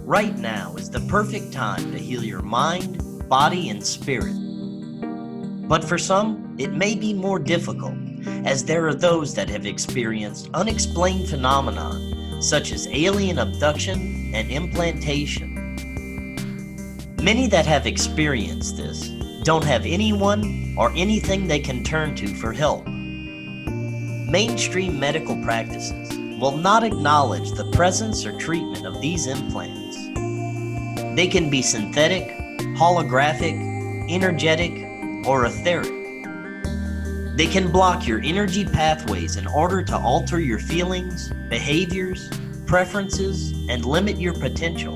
Right now is the perfect time to heal your mind, body, and spirit. But for some, it may be more difficult, as there are those that have experienced unexplained phenomena such as alien abduction and implantation. Many that have experienced this don't have anyone or anything they can turn to for help. Mainstream medical practices will not acknowledge the presence or treatment of these implants. They can be synthetic, holographic, energetic, or etheric. They can block your energy pathways in order to alter your feelings, behaviors, preferences, and limit your potential.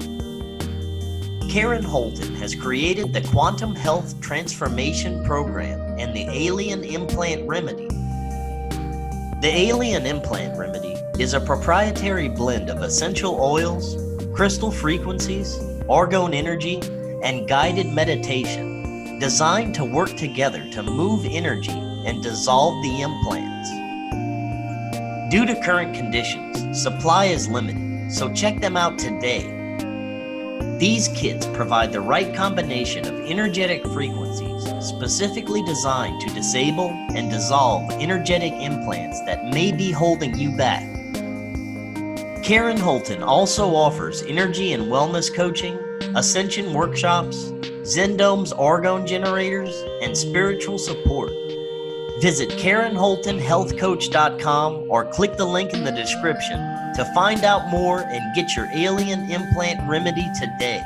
Karen Holton has created the Quantum Health Transformation Program and the Alien Implant Remedy. The Alien Implant Remedy is a proprietary blend of essential oils, crystal frequencies, orgone energy, and guided meditation designed to work together to move energy and dissolve the implants. Due to current conditions, supply is limited, so check them out today. These kits provide the right combination of energetic frequencies specifically designed to disable and dissolve energetic implants that may be holding you back. Karen Holton also offers energy and wellness coaching, ascension workshops, Zendome's orgone generators, and spiritual support. Visit KarenHoltonHealthCoach.com or click the link in the description to find out more and get your alien implant remedy today.